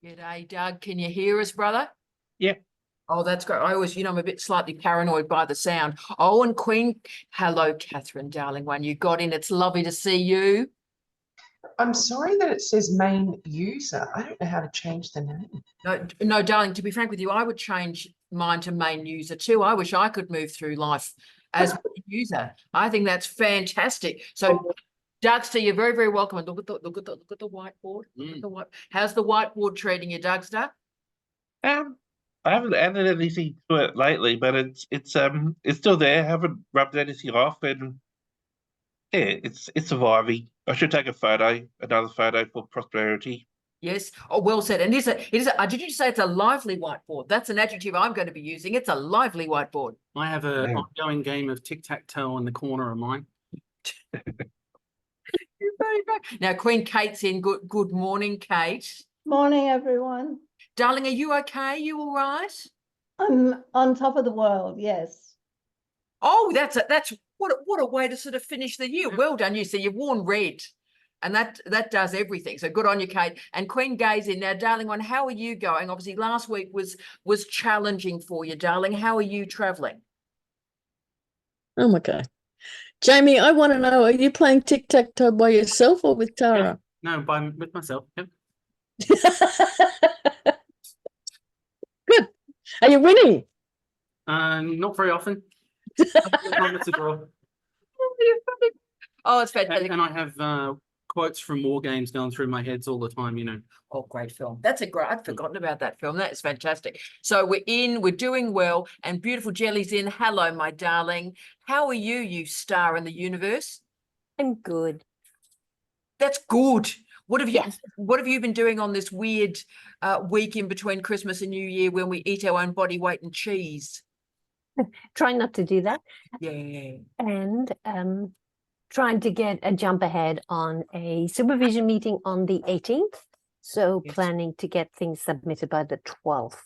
G'day, Doug. Can you hear us, brother? Yeah. Oh, that's great. I always, I'm a bit slightly paranoid by the sound. Oh, and Queen, hello, Catherine, darling one. You got in. It's lovely to see you. I'm sorry that it says main user. I don't know how to change the name. No, darling, to be frank with you, I would change mine to main user too. I wish I could move through life as main user. I think that's fantastic. So, Dougster, you're very, very welcome. And look at the whiteboard. Look at the white. How's the whiteboard treating you, Dougster? I haven't added anything to it lately, but it's still there. I haven't rubbed anything off, and yeah, it's surviving. I should take another photo for prosperity. Yes. Oh, well said. And did you say it's a lively whiteboard? That's an adjective I'm going to be using. It's a lively whiteboard. I have an Yeah. ongoing game of tic-tac-toe in the corner of mine. You're very right. Now, Queen Kate's in. Good morning, Kate. Morning, everyone. Darling, are you okay? You all right? I'm on top of the world, yes. Oh, that's what a way to sort of finish the year. Well done, you. So you've worn red. And that does everything. So good on you, Kate. And Queen Gay's in now, darling one. How are you going? Obviously, last week was challenging for you, darling. How are you traveling? Oh my God. Jamie, I want to know, are you playing tic-tac-toe by yourself or with Tara? No, with myself. Yep. Good. Are you winning? Not very often. It's a draw. Oh, it's fantastic. And I have quotes from war games going through my heads all the time, Oh, great film. I'd forgotten about that film. That is fantastic. So we're doing well, and beautiful Jelly's in. Hello, my darling. How are you, you star in the universe? I'm good. That's good. What have Yes. you been doing on this weird week in between Christmas and New Year when we eat our own body weight in cheese? Trying not to do that. Yeah. And trying to get a jump ahead on a supervision meeting on the 18th. So Yes. planning to get things submitted by the 12th.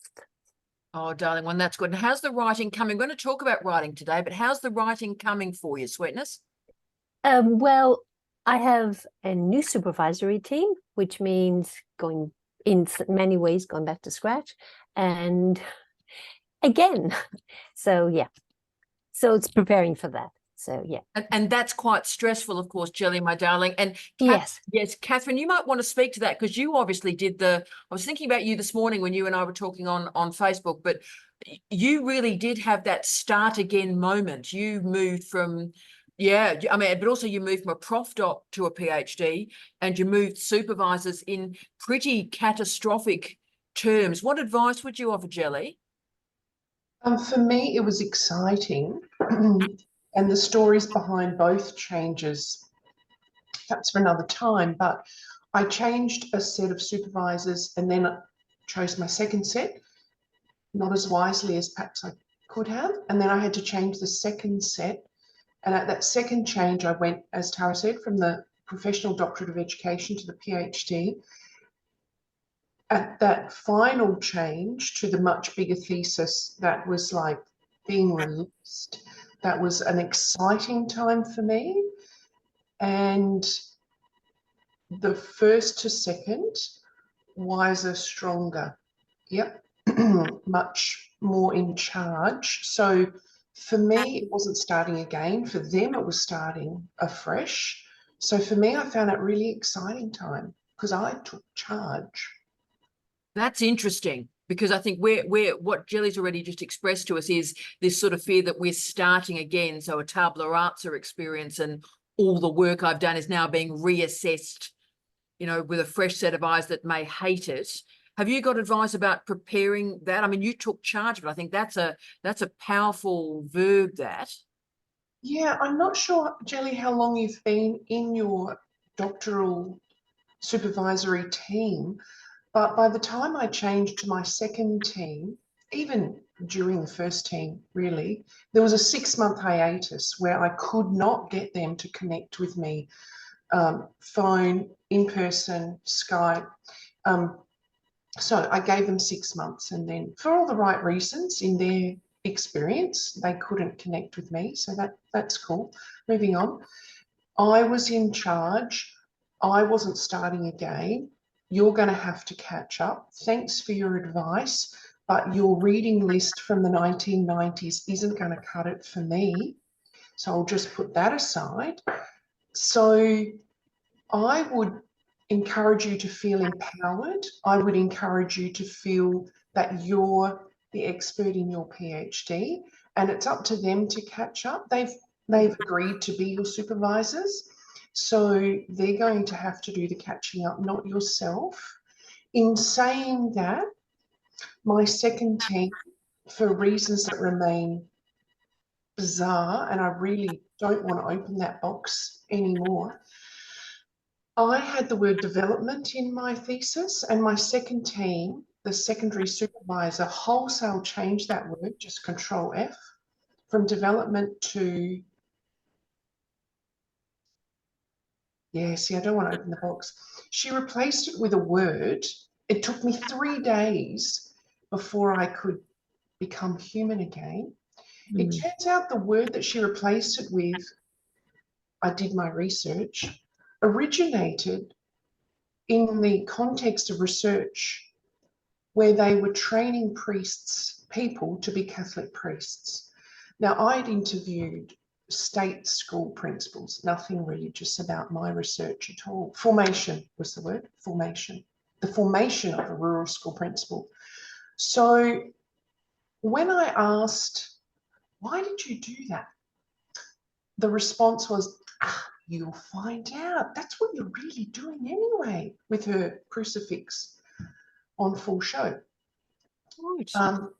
Oh, darling one, that's good. And how's the writing coming? I'm going to talk about writing today, but how's the writing coming for you, Sweetness? Well, I have a new supervisory team, which means going in many ways, going back to scratch. And again, so yeah. So it's preparing for that. So yeah. And that's quite stressful, of course, Jelly, my darling. And Yes. Yes, Catherine, you might want to speak to that because you obviously did I was thinking about you this morning when you and I were talking on Facebook, but you really did have that start again moment. You moved from, but also you moved from a prof doc to a PhD and you moved supervisors in pretty catastrophic terms. What advice would you offer, Jelly? For me, it was exciting. And the stories behind both changes, perhaps for another time, but I changed a set of supervisors and then chose my second set, not as wisely as perhaps I could have. And then I had to change the second set. And at that second change, I went, as Tara said, from the professional doctorate of education to the PhD. At that final change to the much bigger thesis that was like being released, that was an exciting time for me. And the first to second, wiser, stronger. Yep, much more in charge. So for me, it wasn't starting again. For them, it was starting afresh. So for me, I found it really exciting time because I took charge. That's interesting because I think what Jelly's already just expressed to us is this sort of fear that we're starting again. So a tabula rasa experience and all the work I've done is now being reassessed, with a fresh set of eyes that may hate it. Have you got advice about preparing that? I mean, you took charge, but I think that's a powerful verb that. Yeah, I'm not sure, Jelly, how long you've been in your doctoral supervisory team, but by the time I changed to my second team, even during the first team, really, there was a 6-month hiatus where I could not get them to connect with me, phone, in person, Skype. So I gave them 6 months, and then for all the right reasons in their experience, they couldn't connect with me. So that's cool. Moving on. I was in charge. I wasn't starting again. you're going to have to catch up. Thanks for your advice, but your reading list from the 1990s isn't going to cut it for me. So I'll just put that aside. So I would encourage you to feel empowered. I would encourage you to feel that you're the expert in your PhD, and it's up to them to catch up. They've agreed to be your supervisors, so they're going to have to do the catching up, not yourself. In saying that, my second team, for reasons that remain bizarre, and I really don't want to open that box anymore, I had the word development in my thesis, and my second team, the secondary supervisor, wholesale changed that word, just Control F, from development to, yeah, see, I don't want to open the box. She replaced it with a word. It took me 3 days before I could become human again. It turns out the word that she replaced it with, I did my research, originated in the context of research where they were training people to be Catholic priests. Now, I'd interviewed state school principals, nothing religious about my research at all. Formation was the word, formation. The formation of a rural school principal. So when I asked, why did you do that? The response was, you'll find out. That's what you're really doing anyway, with her crucifix on full show. Right.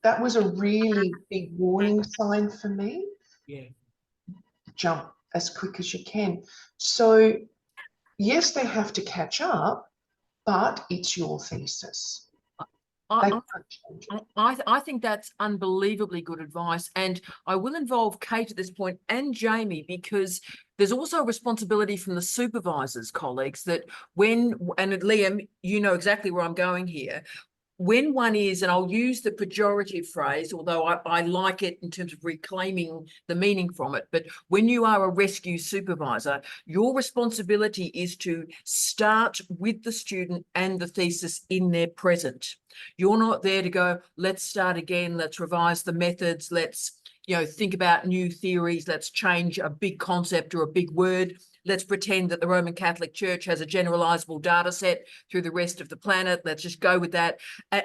That was a really big warning sign for me. Yeah. Jump as quick as you can. So yes, they have to catch up, but it's your thesis. They can't change it. I think that's unbelievably good advice. And I will involve Kate at this point and Jamie, because there's also a responsibility from the supervisors, colleagues, that and Liam, you know exactly where I'm going here. When one is, and I'll use the pejorative phrase, although I like it in terms of reclaiming the meaning from it, but when you are a rescue supervisor, your responsibility is to start with the student and the thesis in their present. You're not there to go, let's start again, let's revise the methods, let's, think about new theories, let's change a big concept or a big word. Let's pretend that the Roman Catholic Church has a generalizable data set through the rest of the planet. Let's just go with that.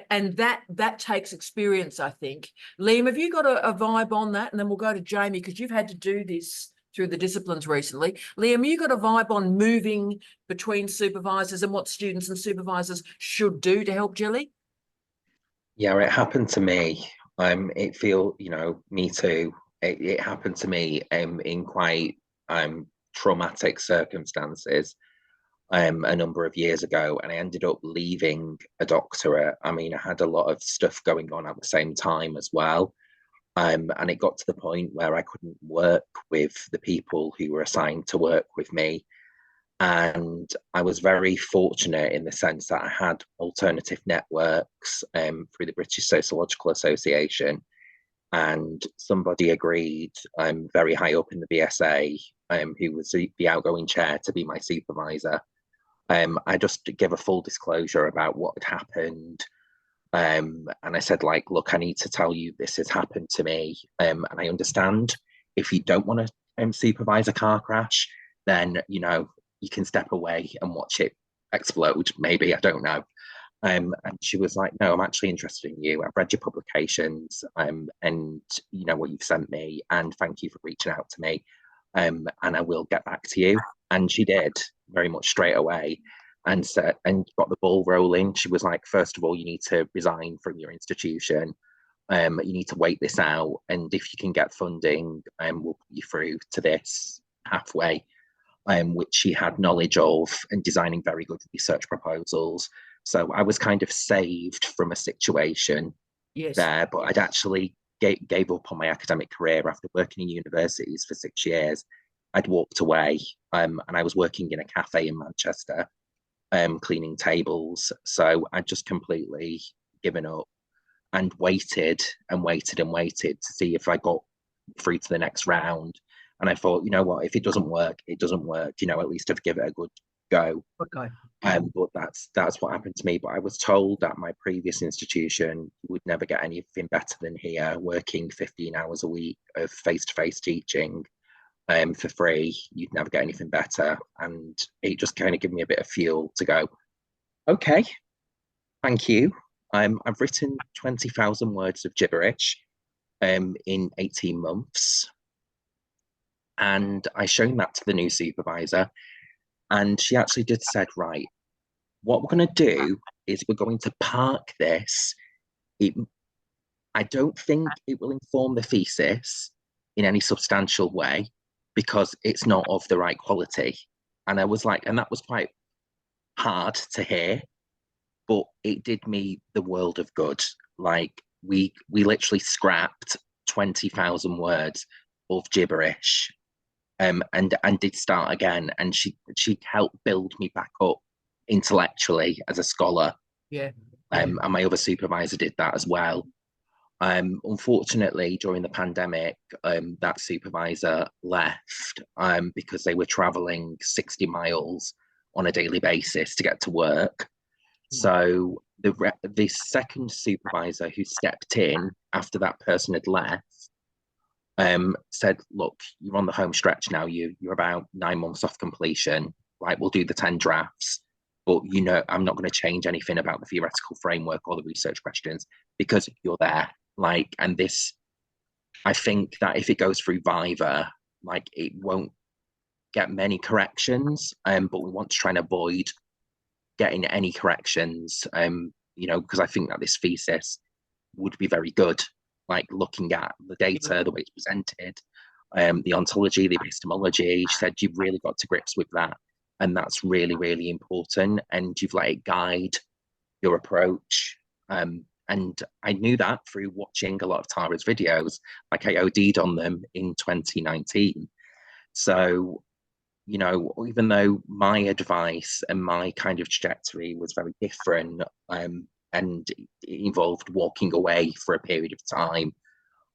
And that takes experience, I think. Liam, have you got a vibe on that? And then we'll go to Jamie, because you've had to do this through the disciplines recently. Liam, you got a vibe on moving between supervisors and what students and supervisors should do to help Jelly? Yeah, it happened to me. Me too. It happened to me in quite traumatic circumstances a number of years ago, and I ended up leaving a doctorate. I mean, I had a lot of stuff going on at the same time as well, and it got to the point where I couldn't work with the people who were assigned to work with me. And I was very fortunate in the sense that I had alternative networks through the British Sociological Association, and somebody agreed very high up in the BSA, who was the outgoing chair, to be my supervisor. I just gave a full disclosure about what had happened, and I said, look, I need to tell you this has happened to me, and I understand if you don't want to supervise a car crash, then you can step away and watch it explode, maybe, I don't know. And she was like, no, I'm actually interested in you. I've read your publications, and what you've sent me, and thank you for reaching out to me. And I will get back to you. And she did, very much straight away, and got the ball rolling. She was like, first of all, you need to resign from your institution. You need to wait this out, and if you can get funding, we'll put you through to this pathway, which she had knowledge of, and designing very good research proposals. So I was kind of saved from a situation there, but I'd actually gave up on my academic career after working in universities for 6 years. I'd walked away, and I was working in a cafe in Manchester, cleaning tables. So I'd just completely given up and waited and waited and waited to see if I got through to the next round. And I thought, you know what, if it doesn't work, it doesn't work. At least I've given it a good go. Okay. But that's what happened to me. But I was told at my previous institution you would never get anything better than here, working 15 hours a week of face-to-face teaching for free. You'd never get anything better. And it just kind of gave me a bit of fuel to go, okay, thank you. I've written 20,000 words of gibberish in 18 months. And I shown that to the new supervisor. And she actually did said, right, what we're going to do is we're going to park this. I don't think it will inform the thesis in any substantial way because it's not of the right quality. And I was like, and that was quite hard to hear, but it did me the world of good. Like we literally scrapped 20,000 words of gibberish. And did start again, and she helped build me back up intellectually as a scholar. Yeah. And my other supervisor did that as well. Unfortunately, during the pandemic, that supervisor left because they were traveling 60 miles on a daily basis to get to work. So the second supervisor who stepped in after that person had left said, look, you're on the home stretch now. You're about 9 months off completion. Like, we'll do the 10 drafts, but you know, I'm not going to change anything about the theoretical framework or the research questions because you're there. Like, and this, I think that if it goes through Viva, like it won't get many corrections, but we want to try and avoid getting any corrections, you know, because I think that this thesis would be very good. Like looking at the data, the way it's presented, the ontology, the epistemology. She said you've really got to grips with that. And that's really, really important. And you've let it guide your approach. And I knew that through watching a lot of Tara's videos, like I OD'd on them in 2019. So, you know, even though my advice and my kind of trajectory was very different, and it involved walking away for a period of time,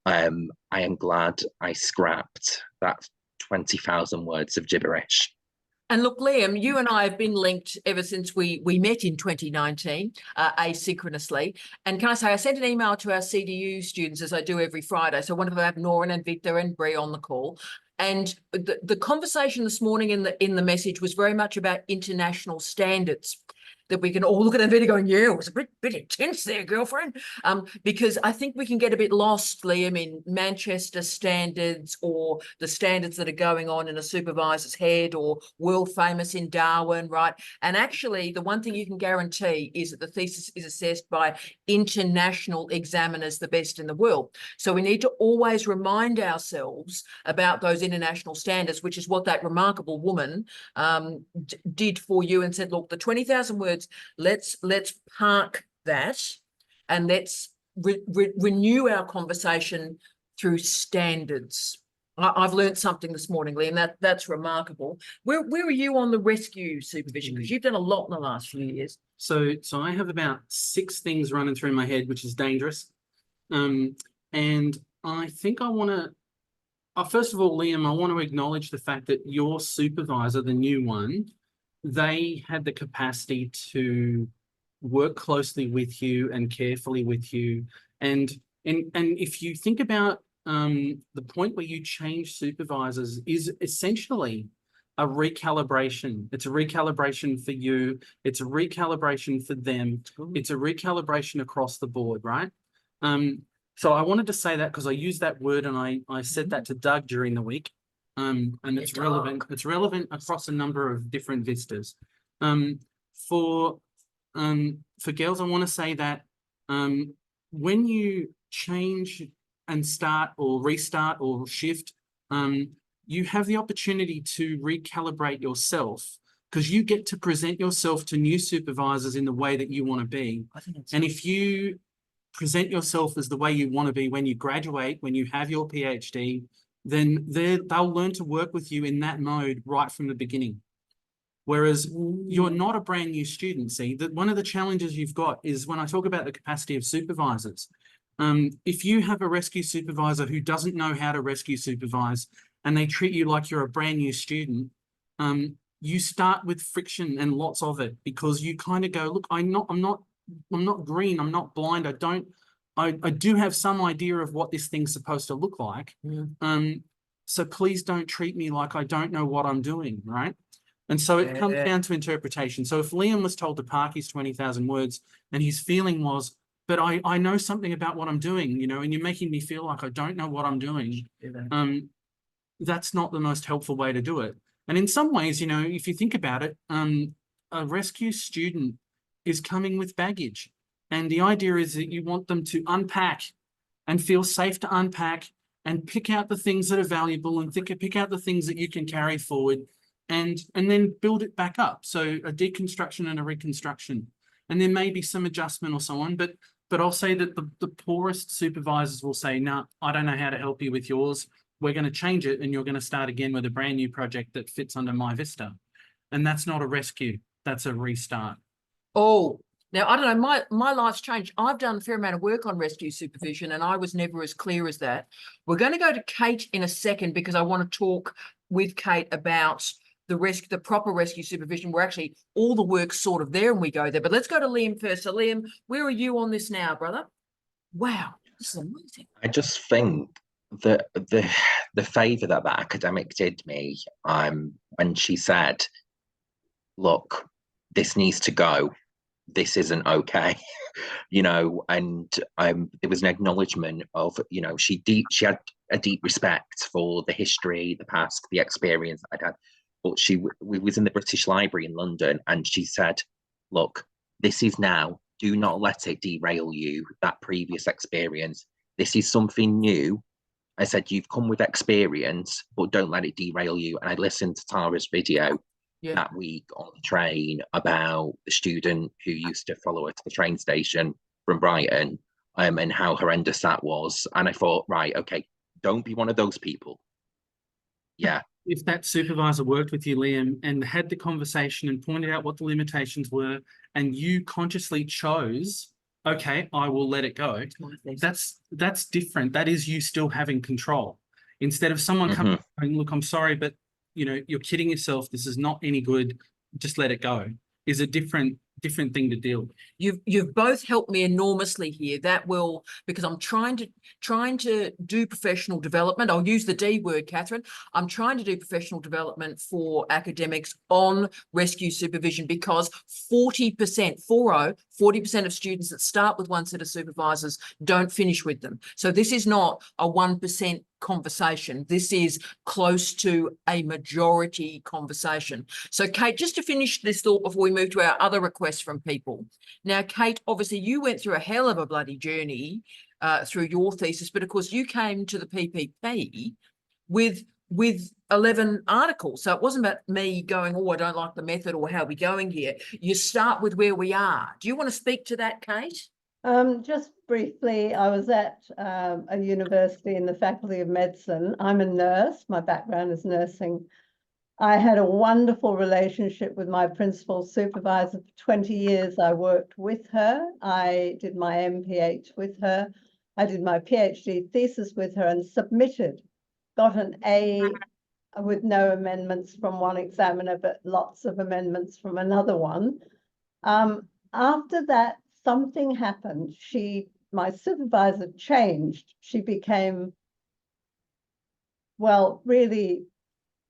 I am glad I scrapped that 20,000 words of gibberish. And look, Liam, you and I have been linked ever since we met in 2019, asynchronously. And can I say, I sent an email to our CDU students as I do every Friday. So one of them have Noran and Victor and Bree on the call. And the conversation this morning in the message was very much about international standards, that we can all look at a video going, yeah, it was a bit intense there, girlfriend. Because I think we can get a bit lost, Liam, in Manchester standards or the standards that are going on in a supervisor's head or world famous in Darwin, right? And actually, the one thing you can guarantee is that the thesis is assessed by international examiners, the best in the world. So we need to always remind ourselves about those international standards, which is what that remarkable woman did for you and said, look, the 20,000 words, let's park that and let's renew our conversation through standards. I've learned something this morning, Liam. That's remarkable. Where are you on the rescue supervision? Because you've done a lot in the last few years. So I have about 6 things running through my head, which is dangerous. And I think I want to, first of all, Liam, I want to acknowledge the fact that your supervisor, the new one, they had the capacity to work closely with you and carefully with you. And if you think about the point where you change supervisors is essentially a recalibration. It's a recalibration for you. It's a recalibration for them. It's a recalibration across the board, right? So I wanted to say that because I used that word and I said that to Doug during the week. And it's relevant. It's relevant across a number of different vistas. For girls, I want to say that when you change and start or restart or shift, you have the opportunity to recalibrate yourself because you get to present yourself to new supervisors in the way that you want to be. And if you present yourself as the way you want to be when you graduate, when you have your PhD, then they'll learn to work with you in that mode right from the beginning. Whereas you're not a brand new student. See, that one of the challenges you've got is when I talk about the capacity of supervisors, if you have a rescue supervisor who doesn't know how to rescue supervise and they treat you like you're a brand new student, you start with friction and lots of it, because you kind of go, look, I'm not green, I'm not blind, I do have some idea of what this thing's supposed to look like. So please don't treat me like I don't know what I'm doing, right? And so it comes down to interpretation. So if Liam was told to park his 20,000 words and his feeling was, but I know something about what I'm doing, you know, and you're making me feel like I don't know what I'm doing. That's not the most helpful way to do it. And in some ways, you know, if you think about it, a rescue student is coming with baggage. And the idea is that you want them to unpack and feel safe to unpack and pick out the things that are valuable and pick out the things that you can carry forward and then build it back up. So a deconstruction and a reconstruction. And there may be some adjustment or so on, but I'll say that the poorest supervisors will say, no, I don't know how to help you with yours. We're going to change it and you're going to start again with a brand new project that fits under My Vista. And that's not a rescue, that's a restart. Oh, now I don't know, my life's changed. I've done a fair amount of work on rescue supervision and I was never as clear as that. We're going to go to Kate in a second because I want to talk with Kate about the proper rescue supervision, where actually all the work's sort of there and we go there. But let's go to Liam first. So Liam, where are you on this now, brother? Wow, this is amazing. I just think that the favour that academic did me, when she said, look, this needs to go, this isn't okay, you know, and there was an acknowledgement of, you know, she had a deep respect for the history, the past, the experience I'd had. But we was in the British Library in London and she said, look, this is now, do not let it derail you, that previous experience. This is something new. I said, you've come with experience, but don't let it derail you. And I listened to Tara's video that week on the train about the student who used to follow her to the train station from Brighton, and how horrendous that was. And I thought, right, okay, don't be one of those people. Yeah. If that supervisor worked with you, Liam, and had the conversation and pointed out what the limitations were, and you consciously chose, okay, I will let it go, that's different. That is you still having control. Instead of someone coming and look, I'm sorry, but you know, you're kidding yourself, this is not any good, just let it go, is a different thing to deal with. You've both helped me enormously here. That will, because I'm trying to do professional development. I'll use the D word, Catherine. I'm trying to do professional development for academics on rescue supervision, because 40% of students that start with one set of supervisors don't finish with them. So this is not a 1% conversation. This is close to a majority conversation. So Kate, just to finish this thought before we move to our other requests from people. Now, Kate, obviously you went through a hell of a bloody journey through your thesis, but of course you came to the PPP with 11 articles. So it wasn't about me going, oh, I don't like the method or how we're going here. You start with where we are. Do you want to speak to that, Kate? Just briefly, I was at a university in the Faculty of Medicine. I'm a nurse. My background is nursing. I had a wonderful relationship with my principal supervisor for 20 years. I worked with her. I did my MPH with her. I did my PhD thesis with her and submitted, got an A with no amendments from one examiner, but lots of amendments from another one. After that, something happened. My supervisor changed. She became, well, really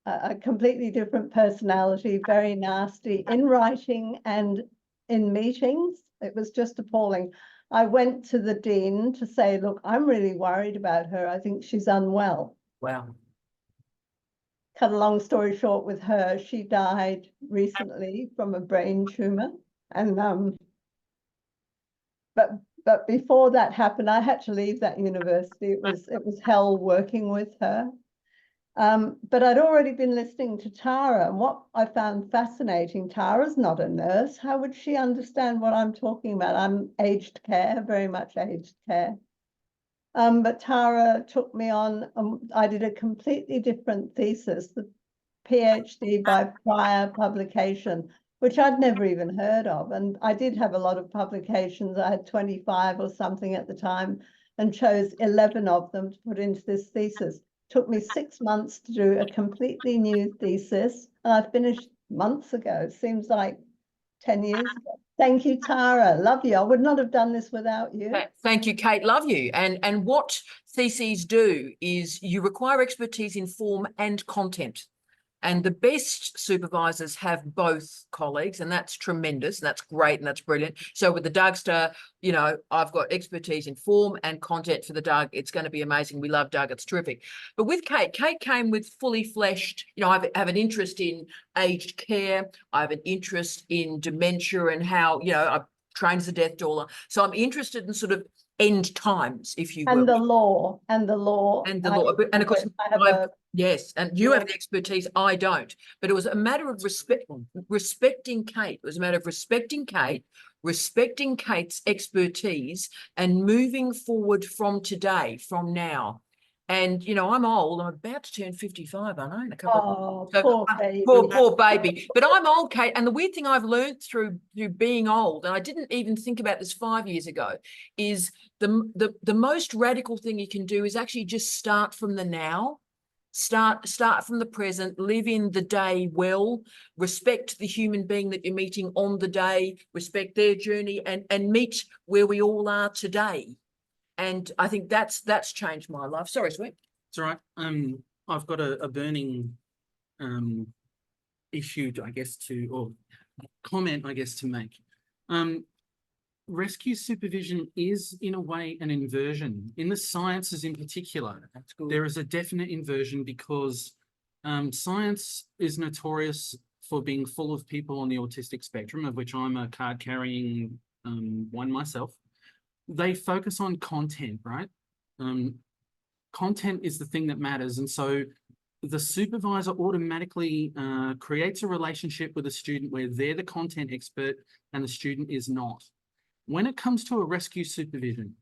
a completely different personality, very nasty in writing and in meetings. It was just appalling. I went to the dean to say, look, I'm really worried about her. I think she's unwell. Wow. Cut a long story short with her, she died recently from a brain tumor. And but before that happened, I had to leave that university. It was hell working with her. But I'd already been listening to Tara, and what I found fascinating, Tara's not a nurse. How would she understand what I'm talking about? I'm aged care, very much aged care. But Tara took me on, I did a completely different thesis, the PhD by prior publication, which I'd never even heard of. And I did have a lot of publications. I had 25 or something at the time and chose 11 of them to put into this thesis. Took me 6 months to do a completely new thesis, and I finished months ago. It seems like 10 years ago. Thank you, Tara. Love you. I would not have done this without you. Thank you, Kate. Love you. And what theses do is you require expertise in form and content. And the best supervisors have both, colleagues, and that's tremendous. And that's great. And that's brilliant. So with the Dougster, you know, I've got expertise in form and content for the Doug. It's going to be amazing. We love Doug. It's terrific. But with Kate came with fully fleshed, you know, I have an interest in aged care. I have an interest in dementia and how, you know, I trained as a death doula. So I'm interested in sort of end times, if you will. And the law. And of course, I have yes, and you have the expertise, I don't. But it was a matter of respecting Kate. It was a matter of respecting Kate, respecting Kate's expertise, and moving forward from today, from now. And, you know, I'm old. I'm about to turn 55, aren't I? In a couple poor baby. Poor baby. But I'm old, Kate. And the weird thing I've learned through being old, and I didn't even think about this 5 years ago, is the most radical thing you can do is actually just start from the now. Start from the present, live in the day well, respect the human being that you're meeting on the day, respect their journey, and meet where we all are today. And I think that's changed my life. Sorry, Sweet. It's all right. I've got a burning issue, I guess, or comment, I guess, to make. Rescue supervision is, in a way, an inversion. In the sciences in particular, there is a definite inversion because science is notorious for being full of people on the autistic spectrum, of which I'm a card-carrying one myself. They focus on content, right? Content is the thing that matters. And so the supervisor automatically creates a relationship with a student where they're the content expert and the student is not. When it comes to a rescue supervision,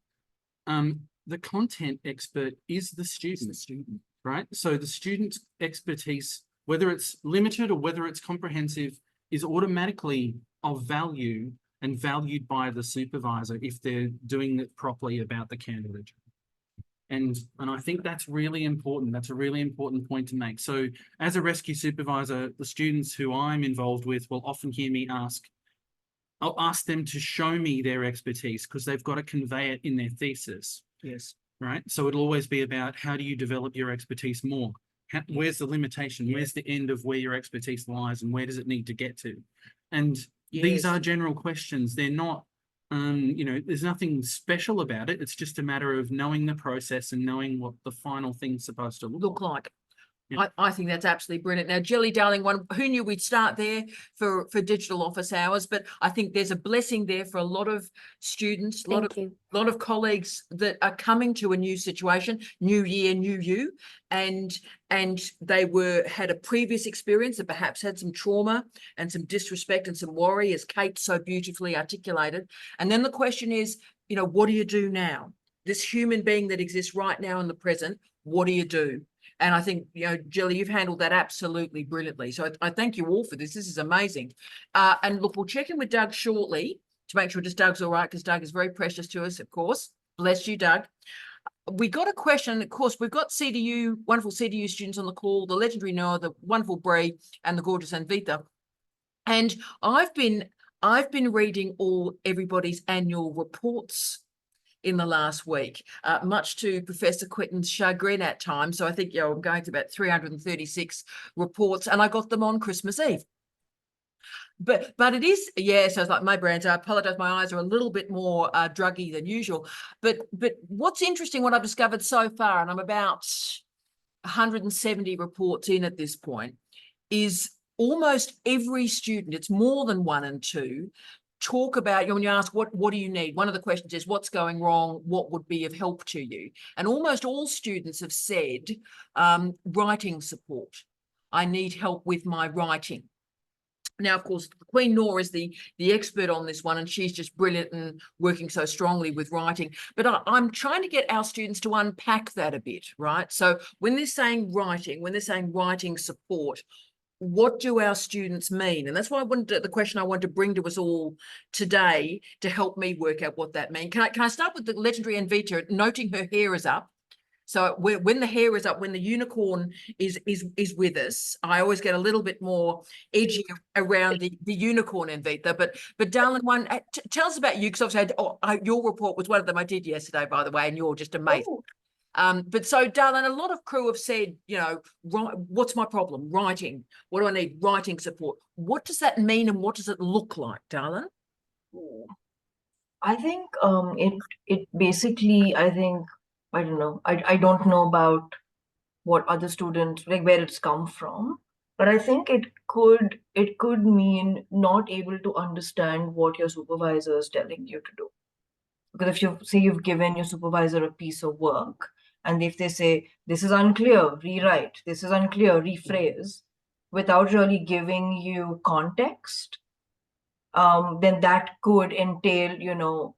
the content expert is the student, right? So the student's expertise, whether it's limited or whether it's comprehensive, is automatically of value and valued by the supervisor if they're doing it properly about the candidate. And I think that's really important. That's a really important point to make. So as a rescue supervisor, the students who I'm involved with will often hear me I'll ask them to show me their expertise because they've got to convey it in their thesis. Yes. Right. So it'll always be about how do you develop your expertise more? Where's the limitation? Where's the end of where your expertise lies and where does it need to get to? And these are general questions. They're not, you know, there's nothing special about it. It's just a matter of knowing the process and knowing what the final thing's supposed to look like. Yeah. I think that's absolutely brilliant. Now, Jelly, darling, who knew we'd start there for digital office hours? But I think there's a blessing there for a lot of students, a lot of colleagues that are coming to a new situation, new year, new you, and they had a previous experience that perhaps had some trauma and some disrespect and some worry, as Kate so beautifully articulated. And then the question is, you know, what do you do now? This human being that exists right now in the present, what do you do? And I think, you know, Jelly, you've handled that absolutely brilliantly. So I thank you all for this. This is amazing. And look, we'll check in with Doug shortly to make sure just Doug's all right, because Doug is very precious to us, of course. Bless you, Doug. We got a question. Of course, we've got CDU, wonderful CDU students on the call, the legendary Noah, the wonderful Bree, and the gorgeous Anvita. And I've been reading everybody's annual reports in the last week, much to Professor Quinton's chagrin at times. So I think, you know, I'm going to about 336 reports, and I got them on Christmas Eve. But it is, yes, I was like, my brains, I apologize, my eyes are a little bit more druggy than usual. But what's interesting, what I've discovered so far, and I'm about 170 reports in at this point, is almost every student, it's more than 1 and 2, talk about, you know, when you ask what do you need, one of the questions is what's going wrong, what would be of help to you, and almost all students have said writing support. I need help with my writing. Now, of course, Queen Nor is the expert on this one, and she's just brilliant and working so strongly with writing. But I'm trying to get our students to unpack that a bit, right? So when they're saying writing, when they're saying writing support, what do our students mean? And that's why the question I want to bring to us all today to help me work out what that means. Can I start with the legendary Anvita, noting her hair is up? So when the hair is up, when the unicorn is with us, I always get a little bit more edgy around the unicorn, Anvita. But darling, tell us about you, because obviously your report was one of them I did yesterday, by the way, and you're just amazing. But so, darling, a lot of crew have said, you know, what's my problem? Writing. What do I need? Writing support. What does that mean, and what does it look like, darling? I think it basically, I think, I don't know, I don't know about what other students, like where it's come from, but I think it could mean not able to understand what your supervisor is telling you to do. Because if you say you've given your supervisor a piece of work, and if they say this is unclear, rewrite, this is unclear, rephrase, without really giving you context, then that could entail, you know,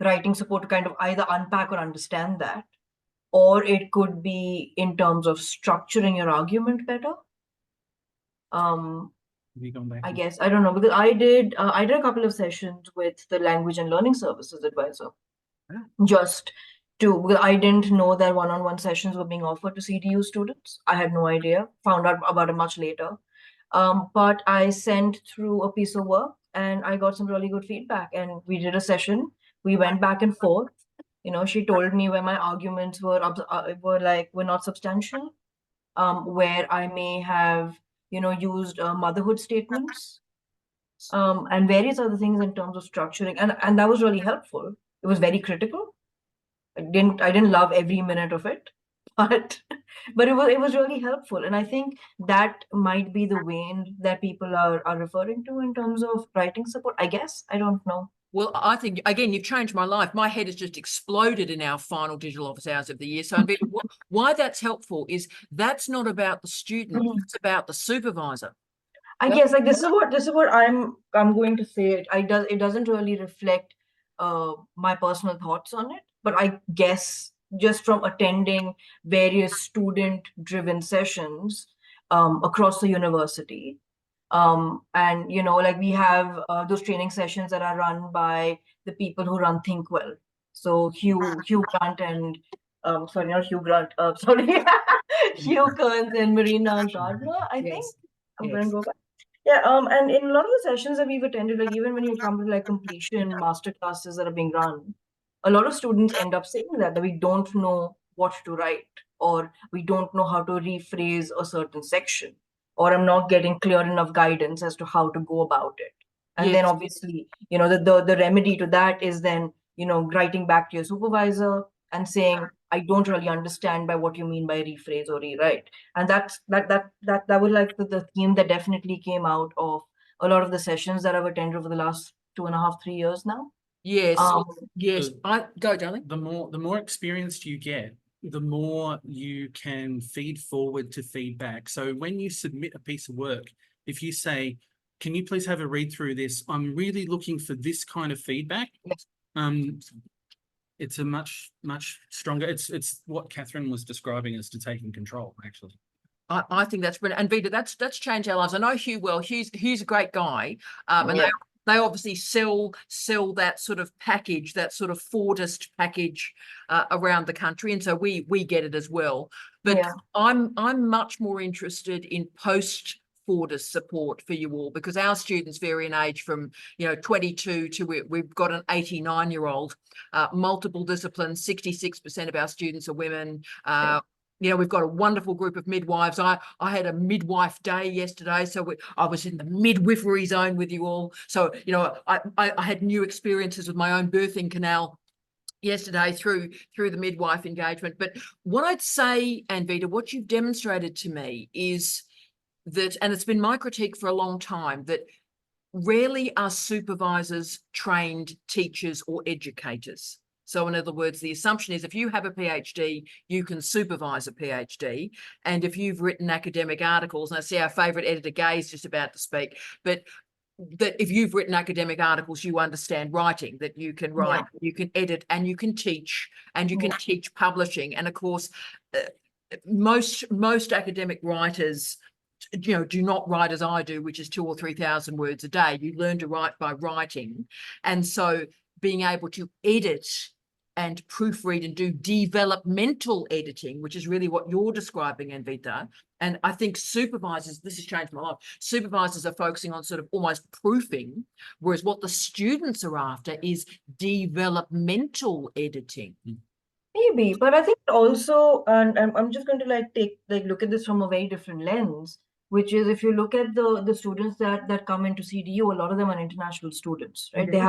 writing support to kind of either unpack or understand that, or it could be in terms of structuring your argument better. Have you gone back? I guess, I don't know, because I did a couple of sessions with the Language and Learning Services advisor, just to, because I didn't know that one-on-one sessions were being offered to CDU students. I had no idea, found out about it much later. But I sent through a piece of work and I got some really good feedback, and we did a session. We went back and forth. You know, she told me where my arguments were not substantial, where I may have, you know, used motherhood statements, and various other things in terms of structuring, and that was really helpful. It was very critical. I didn't love every minute of it, but it was really helpful, and I think that might be the way that people are referring to in terms of writing support. I guess, I don't know. Well, I think, again, you've changed my life. My head has just exploded in our final digital office hours of the year. So Anvita, why that's helpful is that's not about the student, it's about the supervisor. I guess, like, this is what I'm going to say. It doesn't really reflect my personal thoughts on it, but I guess just from attending various student-driven sessions across the university, and you know, like we have those training sessions that are run by the people who run Think Well. So Hugh Grant and sorry, not Hugh Grant. Sorry, Hugh Kearns and Marina and Barbara. I think I'm going to go back. Yeah, and in a lot of the sessions that we've attended, like even when you come to like completion master classes that are being run, a lot of students end up saying that we don't know what to write, or we don't know how to rephrase a certain section, or I'm not getting clear enough guidance as to how to go about it. And then obviously, you know, the remedy to that is then, you know, writing back to your supervisor and saying, I don't really understand by what you mean by rephrase or rewrite. And that was like the theme that definitely came out of a lot of the sessions that I've attended over the last 2.5, 3 years now. Yes, yes. Go, darling. The more experienced you get, the more you can feed forward to feedback. So when you submit a piece of work, if you say, can you please have a read through this? I'm really looking for this kind of feedback. Yes. It's a much stronger, it's what Catherine was describing as to taking control, actually. I think that's brilliant. And Vita, that's changed our lives. I know Hugh well. Hugh's a great guy. And they obviously sell that sort of package, that sort of Fordist package around the country. And so we get it as well. But I'm much more interested in post Fordist support for you all, because our students vary in age from, you know, 22 to we've got an 89-year-old, multiple disciplines. 66% of our students are women. You know, we've got a wonderful group of midwives. I had a midwife day yesterday, so I was in the midwifery zone with you all. So, you know, I had new experiences with my own birthing canal yesterday through the midwife engagement. But what I'd say, Anvita, what you've demonstrated to me is that, and it's been my critique for a long time, that rarely are supervisors trained teachers or educators. So in other words, the assumption is if you have a PhD, you can supervise a PhD. And if you've written academic articles, and I see our favourite editor Gay is just about to speak, but that if you've written academic articles, you understand writing, that you can write, you can edit, and you can teach, and you can teach publishing. And of course, most academic writers, you know, do not write as I do, which is 2,000 or 3,000 words a day. You learn to write by writing. And so being able to edit and proofread and do developmental editing, which is really what you're describing, Anvita. And I think supervisors, this has changed my life, supervisors are focusing on sort of almost proofing, whereas what the students are after is developmental editing. Maybe, but I think also, and I'm just going to look at this from a very different lens, which is if you look at the students that come into CDU, a lot of them are international students, right? They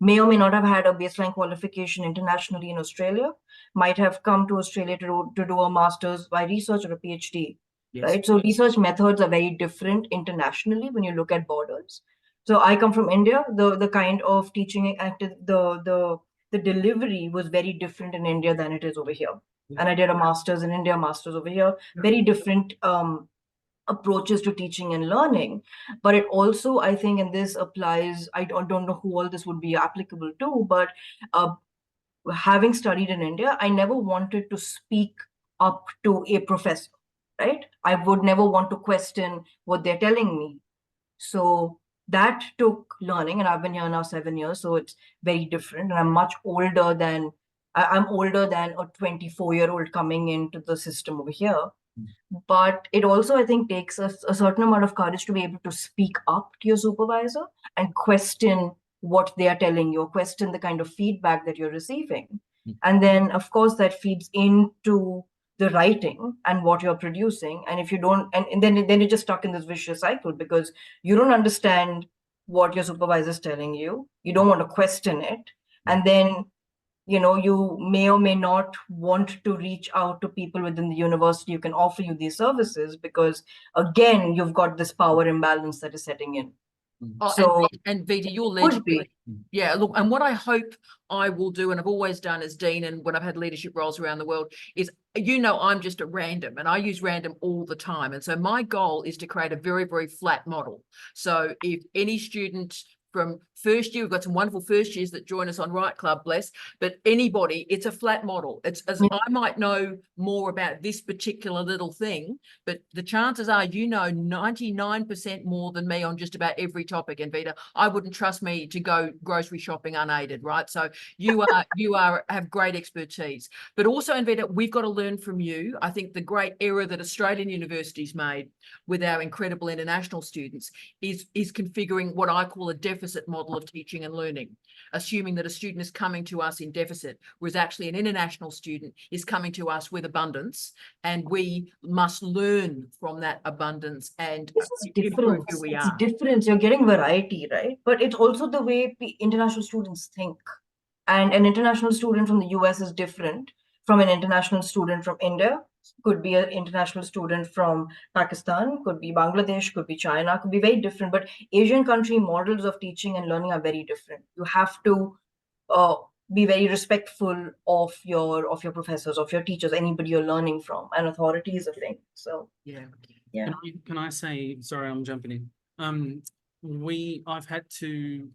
may or may not have had a baseline qualification internationally in Australia, might have come to Australia to do a master's by research or a PhD, right? So research methods are very different internationally when you look at borders. So I come from India. The kind of teaching the delivery was very different in India than it is over here. And I did a master's in India, master's over here, very different approaches to teaching and learning. But it also, I think, and this applies, I don't know who all this would be applicable to, but having studied in India, I never wanted to speak up to a professor, right? I would never want to question what they're telling me. So that took learning, and I've been here now 7 years, so it's very different. And I'm much older than I'm older than a 24-year-old coming into the system over here. But it also, I think, takes a certain amount of courage to be able to speak up to your supervisor and question what they are telling you, question the kind of feedback that you're receiving. And then, of course, that feeds into the writing and what you're producing. And if you don't, and then you're just stuck in this vicious cycle because you don't understand what your supervisor is telling you. You don't want to question it. And then, you may or may not want to reach out to people within the university who can offer you these services because, again, you've got this power imbalance that is setting in. Oh, So and Vita, you're could be. legitimate. Yeah, look, and what I hope I will do, and I've always done as dean, and when I've had leadership roles around the world, is I'm just a random, and I use random all the time. And so my goal is to create a very, very flat model. So if any student from first year, we've got some wonderful first years that join us on Right Club, bless, but anybody, it's a flat model. It's as I might know more about this particular little thing, but the chances are 99% more than me on just about every topic. And Vita, I wouldn't trust me to go grocery shopping unaided, right? So you have great expertise. But also, Anvita, we've got to learn from you. I think the great error that Australian universities made with our incredible international students is configuring what I call a deficit model of teaching and learning, assuming that a student is coming to us in deficit, whereas actually an international student is coming to us with abundance, and we must learn from that abundance and This is improve different. who we It's are. different. You're getting variety, right? But it's also the way international students think. And an international student from the US is different from an international student from India, could be an international student from Pakistan, could be Bangladesh, could be China, could be very different. But Asian country models of teaching and learning are very different. You have to be very respectful of your professors, of your teachers, anybody you're learning from, and authority is a thing. So Yeah. Can I say, sorry, I'm jumping in. I've had to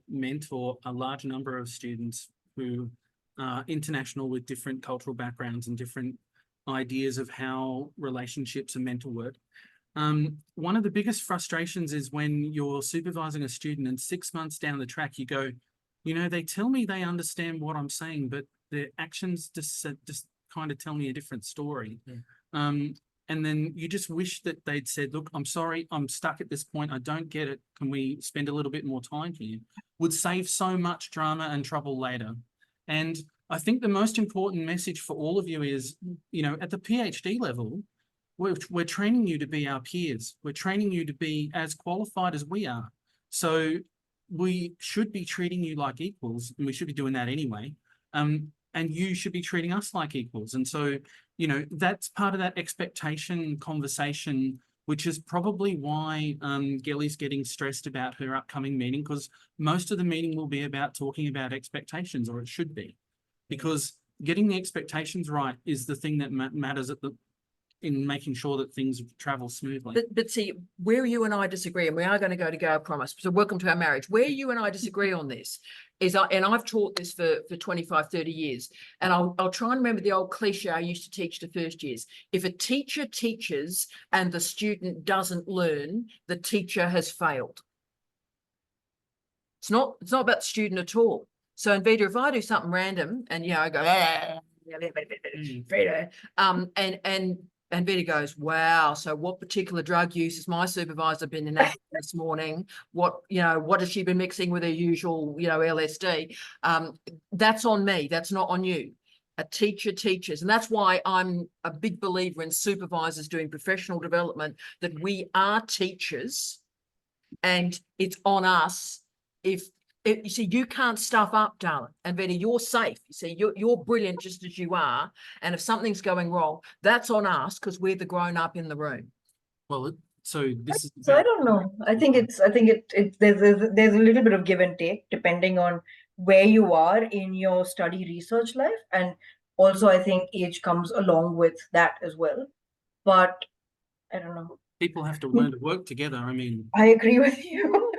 mentor a large number of students who are international with different cultural backgrounds and different ideas of how relationships are meant to work. One of the biggest frustrations is when you're supervising a student and 6 months down the track, you go, they tell me they understand what I'm saying, but their actions just kind of tell me a different story. And then you just wish that they'd said, look, I'm sorry, I'm stuck at this point. I don't get it. Can we spend a little bit more time here? Would save so much drama and trouble later. And I think the most important message for all of you is, at the PhD level, we're training you to be our peers. We're training you to be as qualified as we are. So we should be treating you like equals, and we should be doing that anyway. And you should be treating us like equals. And so, that's part of that expectation conversation, which is probably why Gelly's getting stressed about her upcoming meeting, because most of the meeting will be about talking about expectations, or it should be, because getting the expectations right is the thing that matters in making sure that things travel smoothly. But see, where you and I disagree, and we are going to go, I promise. So welcome to our marriage. Where you and I disagree on this is, and I've taught this for 25, 30 years, and I'll try and remember the old cliche I used to teach to first years. If a teacher teaches and the student doesn't learn, the teacher has failed. It's not about the student at all. So Anvita, if I do something random and I go, Vita, and Vita goes, wow, so what particular drug use has my supervisor been enacting this morning? What has she been mixing with her usual, LSD? That's on me. That's not on you. A teacher teaches. And that's why I'm a big believer in supervisors doing professional development, that we are teachers and it's on us. You see, you can't stuff up, darling. And Vita, you're safe. You see, you're brilliant just as you are. And if something's going wrong, that's on us because we're the grown up in the room. Well, so this is So I don't know. I think there's a little bit of give and take depending on where you are in your study research life, and also I think age comes along with that as well. But I don't know. people have to learn to work together. I mean, I agree with you.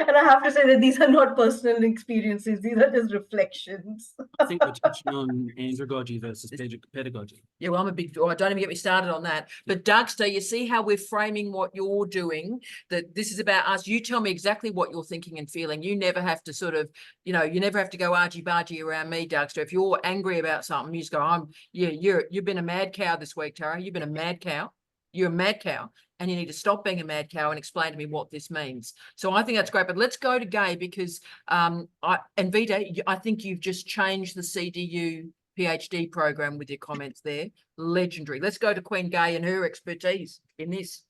And I have to say that these are not personal experiences. These are just reflections. I think we're touching on andragogy versus pedagogy. Yeah, well, don't even get me started on that. But Dougster, you see how we're framing what you're doing, that this is about us. You tell me exactly what you're thinking and feeling. You never have to sort of, you never have to go argy-bargy around me, Dougster. If you're angry about something, you just go, you've been a mad cow this week, Tara. You've been a mad cow. You're a mad cow. And you need to stop being a mad cow and explain to me what this means. So I think that's great. But let's go to Gay because, Vita, I think you've just changed the CDU PhD program with your comments there. Legendary. Let's go to Queen Gay and her expertise in this.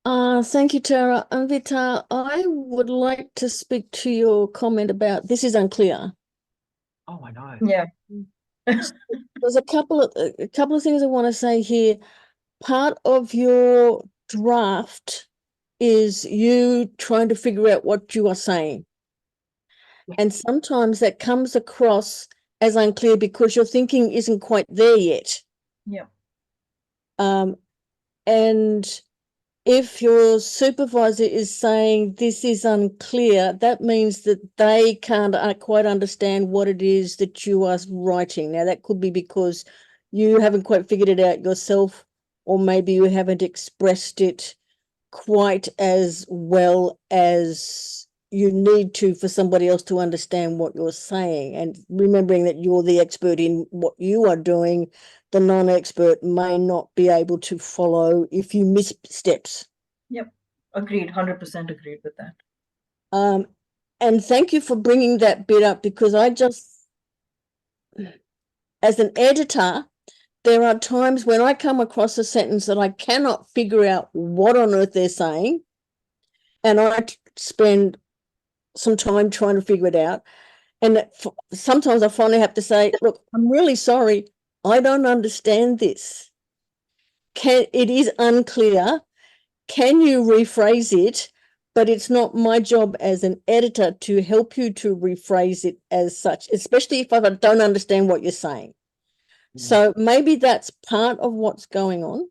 Thank you, Tara. Anvita, I would like to speak to your comment about this is unclear. Oh, I know. Yeah. There's a couple of things I want to say here. Part of your draft is you trying to figure out what you are saying. And sometimes that comes across as unclear because your thinking isn't quite there yet. Yeah. And if your supervisor is saying this is unclear, that means that they can't quite understand what it is that you are writing. Now, that could be because you haven't quite figured it out yourself, or maybe you haven't expressed it quite as well as you need to for somebody else to understand what you're saying. And remembering that you're the expert in what you are doing, the non-expert may not be able to follow if you miss steps. Yep. Agreed. 100% agreed with that. And thank you for bringing that bit up, because as an editor, there are times when I come across a sentence that I cannot figure out what on earth they're saying, and I spend some time trying to figure it out. And sometimes I finally have to say, look, I'm really sorry, I don't understand this. It is unclear. Can you rephrase it? But it's not my job as an editor to help you to rephrase it as such, especially if I don't understand what you're saying. So maybe that's part of what's going on.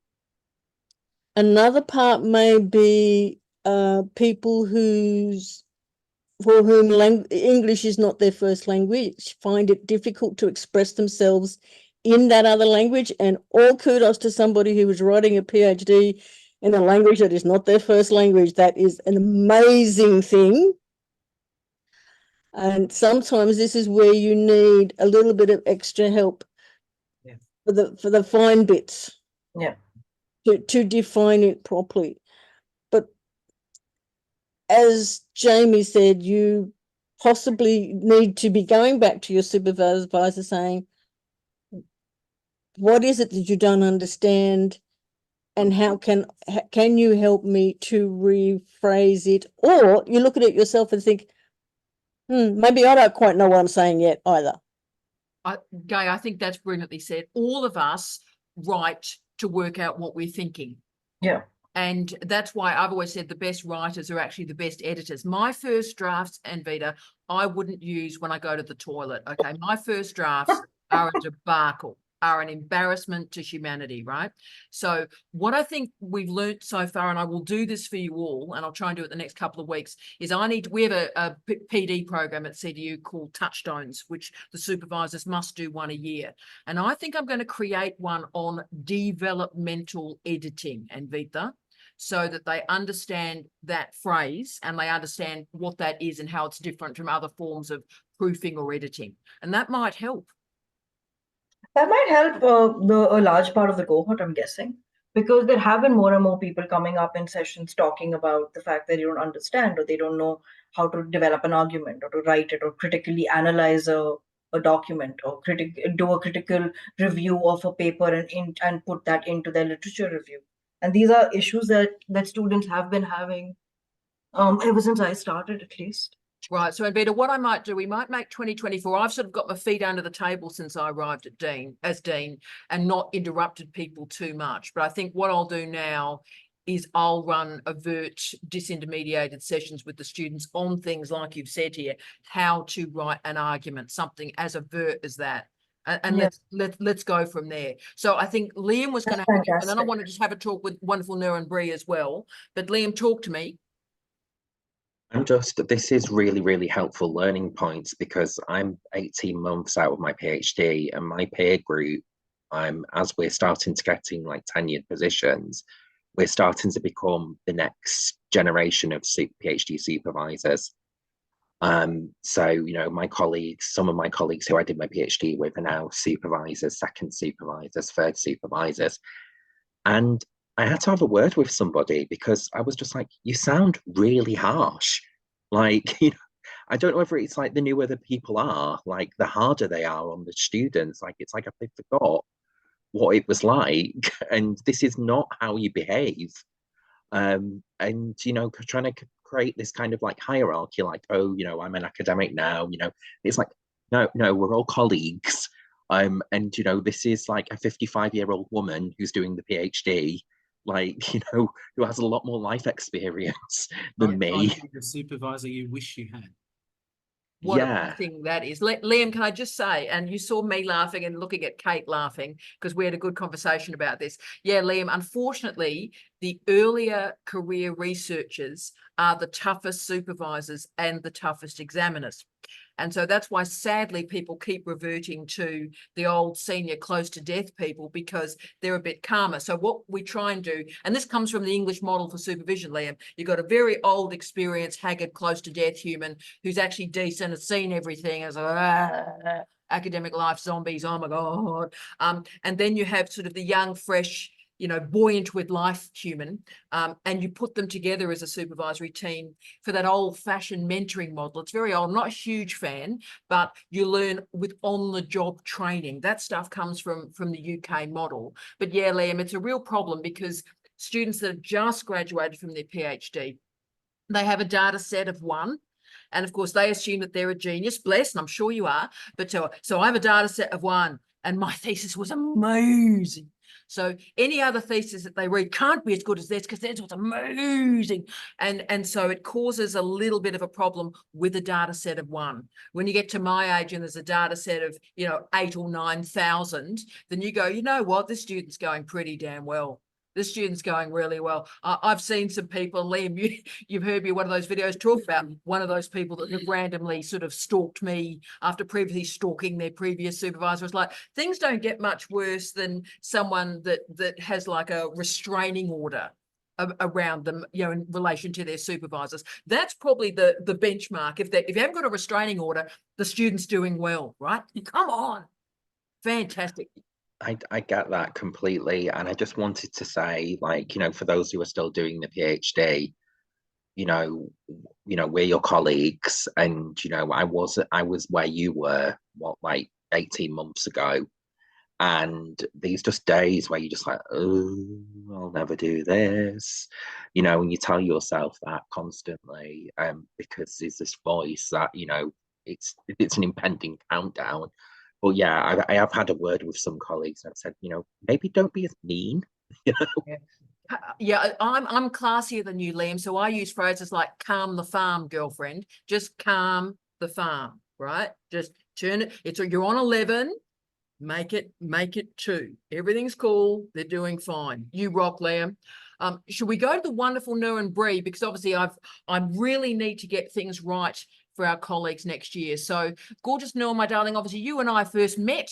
Another part may be people for whom English is not their first language, find it difficult to express themselves in that other language. And all kudos to somebody who is writing a PhD in a language that is not their first language. That is an amazing thing. And sometimes this is where you need a little bit of extra help for the fine bits. Yeah. To define it properly. But as Jamie said, you possibly need to be going back to your supervisor saying, what is it that you don't understand, and how can you help me to rephrase it? Or you look at it yourself and think, maybe I don't quite know what I'm saying yet either. Gay, I think that's brilliantly said. All of us write to work out what we're thinking. Yeah. And that's why I've always said the best writers are actually the best editors. My first drafts, Anvita, I wouldn't use when I go to the toilet. Okay. My first drafts are a debacle, are an embarrassment to humanity, right? So what I think we've learned so far, and I will do this for you all, and I'll try and do it the next couple of weeks, is we have a PD program at CDU called Touchstones, which the supervisors must do one a year. And I think I'm going to create one on developmental editing, Anvita, so that they understand that phrase and they understand what that is and how it's different from other forms of proofing or editing. And that might help. That might help a large part of the cohort, I'm guessing, because there have been more and more people coming up in sessions talking about the fact that they don't understand or they don't know how to develop an argument or to write it or critically analyze a document or do a critical review of a paper and put that into their literature review. And these are issues that students have been having ever since I started, at least. Right. So, Anvita, what I might do, we might make 2024. I've sort of got my feet under the table since I arrived at Dean and not interrupted people too much. But I think what I'll do now is I'll run overt disintermediated sessions with the students on things like you've said here, how to write an argument, something as overt as that. And Yes. let's go from there. So I think Liam was going to, and then I want to just have a talk with wonderful Nur and Bree as well. But Liam, talk to me. This is really, really helpful learning points because I'm 18 months out of my PhD and my peer group, as we're starting to get in like tenured positions, we're starting to become the next generation of PhD supervisors. So, you know, some of my colleagues who I did my PhD with are now supervisors, second supervisors, third supervisors. And I had to have a word with somebody because I was just like, you sound really harsh. Like, you know, I don't know whether it's like the newer the people are, like the harder they are on the students. Like, it's like they forgot what it was like. And this is not how you behave. And, you know, trying to create this kind of like hierarchy, like, oh, you know, I'm an academic now, you know, it's like, no, we're all colleagues. And, you know, this is like a 55-year-old woman who's doing the PhD, like, you know, who has a lot more life experience than me. The supervisor you wish you had. What Yeah. a thing that is. Liam, can I just say, and you saw me laughing and looking at Kate laughing because we had a good conversation about this. Yeah, Liam, unfortunately, the earlier career researchers are the toughest supervisors and the toughest examiners. And so that's why, sadly, people keep reverting to the old senior close to death people because they're a bit calmer. So what we try and do, and this comes from the English model for supervision, Liam, you've got a very old, experienced, haggard, close to death human who's actually decent, has seen everything, as academic life zombies, oh my God. And then you have sort of the young, fresh, you know, buoyant with life human, and you put them together as a supervisory team for that old-fashioned mentoring model. It's very old. I'm not a huge fan, but you learn with on-the-job training. That stuff comes from the UK model. But yeah, Liam, it's a real problem because students that have just graduated from their PhD, they have a data set of one. And of course, they assume that they're a genius, bless, and I'm sure you are. But so I have a data set of one, and my thesis was amazing. So any other thesis that they read can't be as good as this because theirs was amazing. And so it causes a little bit of a problem with a data set of one. When you get to my age and there's a data set of, you know, 8,000 or 9,000, then you go, you know what, this student's going pretty damn well. This student's going really well. I've seen some people, Liam, you've heard me one of those videos talk about one of those people that have randomly sort of stalked me after previously stalking their previous supervisor. It's like, things don't get much worse than someone that has like a restraining order around them, you know, in relation to their supervisors. That's probably the benchmark. If you haven't got a restraining order, the student's doing well, right? Come on. Fantastic. I get that completely. And I just wanted to say, like, you know, for those who are still doing the PhD, you know, we're your colleagues. And, you know, I was where you were, like 18 months ago. And these just days where you're just like, oh, I'll never do this, you know, and you tell yourself that constantly, because there's this voice that, you know, it's an impending countdown. But yeah, I have had a word with some colleagues and I've said, you know, maybe don't be as mean. You know? Yeah, I'm classier than you, Liam. So I use phrases like calm the farm, girlfriend. Just calm the farm, right? Just turn it. You're on 11. Make it 2. Everything's cool. They're doing fine. You rock, Liam. Should we go to the wonderful Nur and Bree? Because obviously I really need to get things right for our colleagues next year. So gorgeous Nur, my darling, obviously you and I first met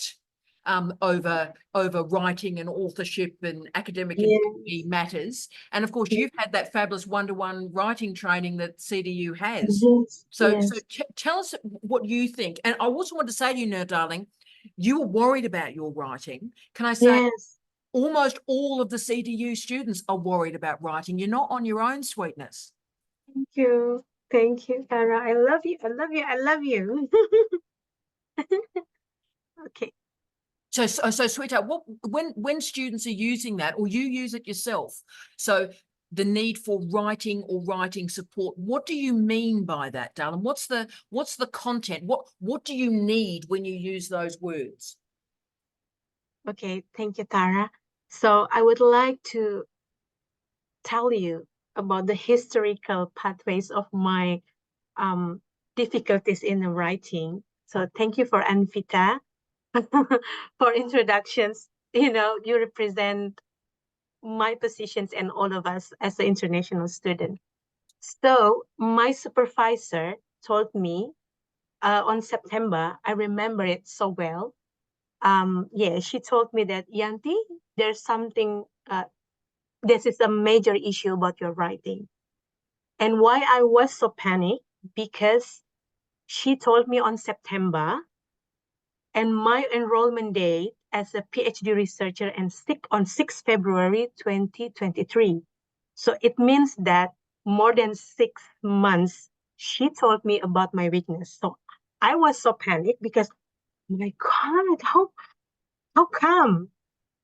over writing and authorship and academic Yes. integrity matters. And of course, you've had that fabulous one-to-one writing training that CDU has. Yes. So, yes. tell us what you think. And I also want to say to you now, darling, you were worried about your writing. Can I say Yes. almost all of the CDU students are worried about writing. You're not on your own, sweetness. Thank you. Thank you, Tara. I love you. I love you. I love you. Okay. So, sweetheart, when students are using that, or you use it yourself, so the need for writing or writing support, what do you mean by that, darling? What's the content? What do you need when you use those words? Okay. Thank you, Tara. So I would like to tell you about the historical pathways of my difficulties in writing. So thank you for Anvita for introductions. You know, you represent my positions and all of us as an international student. So my supervisor told me on September, I remember it so well. Yeah, she told me that, Yanti, there's something, this is a major issue about your writing. And why I was so panicked, because she told me on September, and my enrollment date as a PhD researcher and on 6 February 2023. So it means that more than 6 months, she told me about my weakness. So I was so panicked because, my God, how come?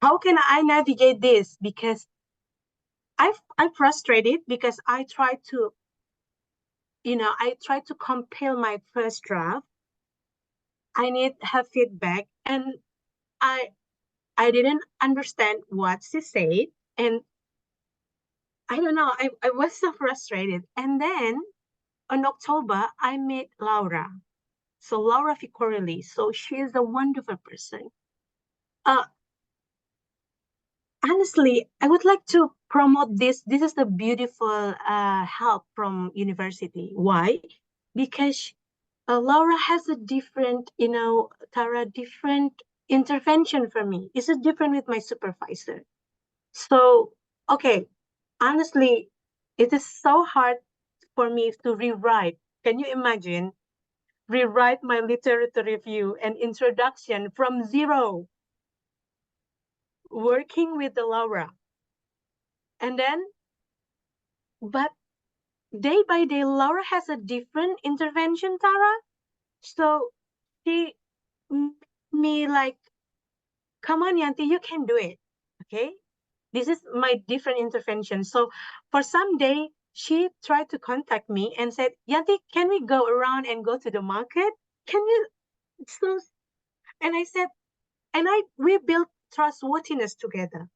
How can I navigate this? Because I'm frustrated because I tried to, I tried to compile my first draft. I need her feedback, and I didn't understand what she said, and I don't know, I was so frustrated. And then in October, I met Laura. So Laura Ficorelli, so she is a wonderful person. Honestly, I would like to promote this. This is the beautiful help from university. Why? Because Laura has a different, Tara, different intervention for me. It's different with my supervisor. So, okay, honestly, it is so hard for me to rewrite. Can you imagine? Rewrite my literature review and introduction from zero, working with the Laura. And then, but day by day, Laura has a different intervention, Tara. So she made me like, come on, Yanti, you can do it. Okay. This is my different intervention. So for some day, she tried to contact me and said, Yanti, can we go around and go to the market? Can you? So, and I said, and we built trustworthiness together.